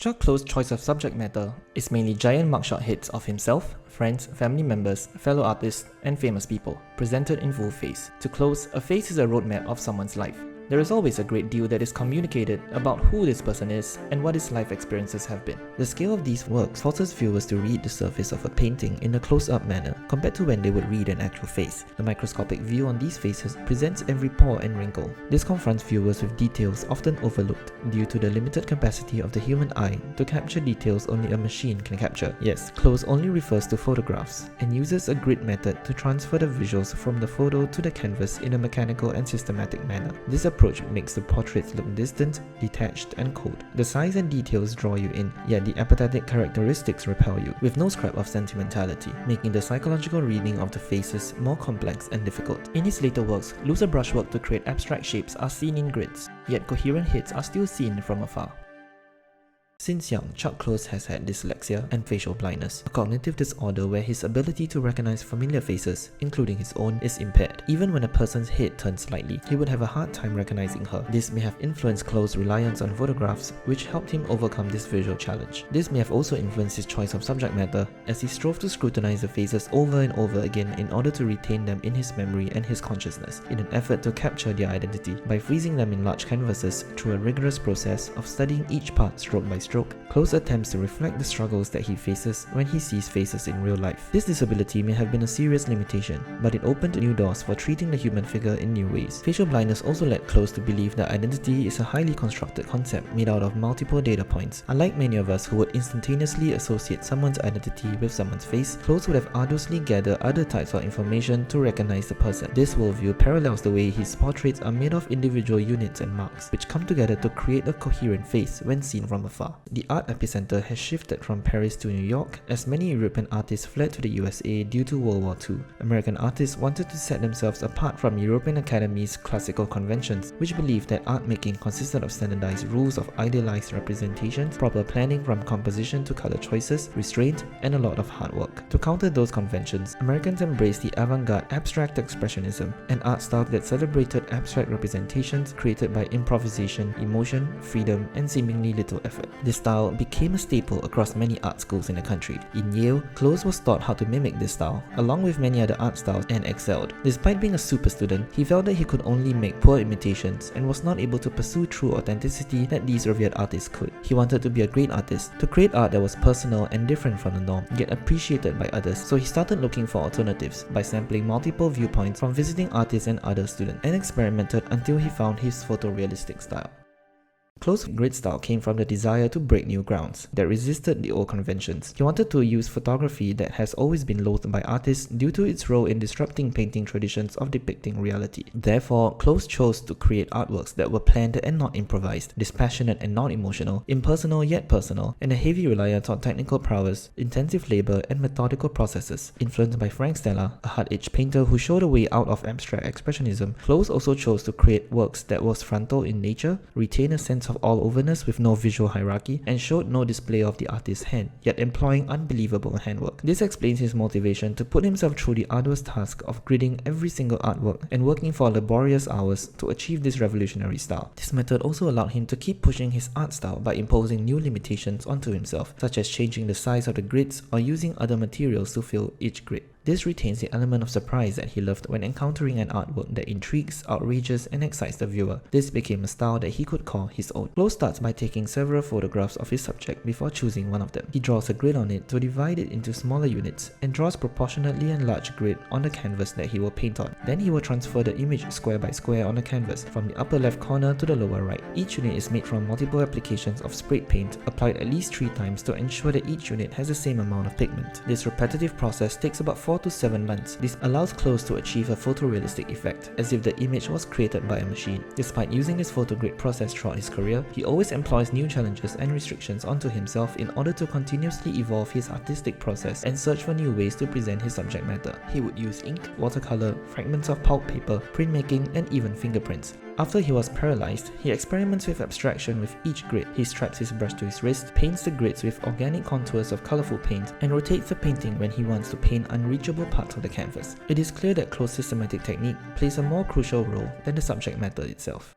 Chuck Close's choice of subject matter is mainly giant mugshot hits of himself, friends, family members, fellow artists, and famous people, presented in full face. To Close, a face is a roadmap of someone's life. There is always a great deal that is communicated about who this person is and what his life experiences have been. The scale of these works forces viewers to read the surface of a painting in a close-up manner compared to when they would read an actual face. The microscopic view on these faces presents every pore and wrinkle. This confronts viewers with details often overlooked due to the limited capacity of the human eye to capture details only a machine can capture. Yes, Close only refers to photographs and uses a grid method to transfer the visuals from the photo to the canvas in a mechanical and systematic manner. This approach makes the portraits look distant, detached, and cold. The size and details draw you in, yet the apathetic characteristics repel you, with no scrap of sentimentality, making the psychological reading of the faces more complex and difficult. In his later works, looser brushwork to create abstract shapes are seen in grids, yet coherent hits are still seen from afar. Since young, Chuck Close has had dyslexia and facial blindness, a cognitive disorder where his ability to recognize familiar faces, including his own, is impaired. Even when a person's head turns slightly, he would have a hard time recognizing her. This may have influenced Close's reliance on photographs, which helped him overcome this visual challenge. This may have also influenced his choice of subject matter, as he strove to scrutinize the faces over and over again in order to retain them in his memory and his consciousness, in an effort to capture their identity. By freezing them in large canvases through a rigorous process of studying each part stroke by stroke, Close attempts to reflect the struggles that he faces when he sees faces in real life. This disability may have been a serious limitation, but it opened new doors for treating the human figure in new ways. Facial blindness also led Close to believe that identity is a highly constructed concept made out of multiple data points. Unlike many of us who would instantaneously associate someone's identity with someone's face, Close would have arduously gathered other types of information to recognize the person. This worldview parallels the way his portraits are made of individual units and marks, which come together to create a coherent face when seen from afar. The art epicenter has shifted from Paris to New York, as many European artists fled to the USA due to World War II. American artists wanted to set themselves apart from European Academy's classical conventions, which believed that art making consisted of standardized rules of idealized representations, proper planning from composition to color choices, restraint, and a lot of hard work. To counter those conventions, Americans embraced the avant-garde abstract expressionism, an art style that celebrated abstract representations created by improvisation, emotion, freedom, and seemingly little effort. This style became a staple across many art schools in the country. In Yale, Close was taught how to mimic this style, along with many other art styles, and excelled. Despite being a super student, he felt that he could only make poor imitations and was not able to pursue true authenticity that these revered artists could. He wanted to be a great artist, to create art that was personal and different from the norm, yet appreciated by others, so he started looking for alternatives by sampling multiple viewpoints from visiting artists and other students, and experimented until he found his photorealistic style. Close's grid style came from the desire to break new grounds that resisted the old conventions. He wanted to use photography that has always been loathed by artists due to its role in disrupting painting traditions of depicting reality. Therefore, Close chose to create artworks that were planned and not improvised, dispassionate and not emotional, impersonal yet personal, and a heavy reliance on technical prowess, intensive labor, and methodical processes. Influenced by Frank Stella, a hard-edged painter who showed a way out of abstract expressionism, Close also chose to create works that was frontal in nature, retain a sense of all-overness with no visual hierarchy, and showed no display of the artist's hand, yet employing unbelievable handwork. This explains his motivation to put himself through the arduous task of gridding every single artwork and working for laborious hours to achieve this revolutionary style. This method also allowed him to keep pushing his art style by imposing new limitations onto himself, such as changing the size of the grids or using other materials to fill each grid. This retains the element of surprise that he loved when encountering an artwork that intrigues, outrages, and excites the viewer. This became a style that he could call his own. Close starts by taking several photographs of his subject before choosing one of them. He draws a grid on it to divide it into smaller units and draws proportionately enlarged grid on the canvas that he will paint on. Then he will transfer the image square by square on the canvas, from the upper left corner to the lower right. Each unit is made from multiple applications of sprayed paint, applied at least 3 times to ensure that each unit has the same amount of pigment. This repetitive process takes about 4 to 7 months. This allows Close to achieve a photorealistic effect, as if the image was created by a machine. Despite using this photogrid process throughout his career, he always employs new challenges and restrictions onto himself in order to continuously evolve his artistic process and search for new ways to present his subject matter. He would use ink, watercolor, fragments of pulp paper, printmaking, and even fingerprints. After he was paralyzed, he experiments with abstraction with each grid. He straps his brush to his wrist, paints the grids with organic contours of colorful paint, and rotates the painting when he wants to paint unreachable parts of the canvas. It is clear that Close's systematic technique plays a more crucial role than the subject matter itself.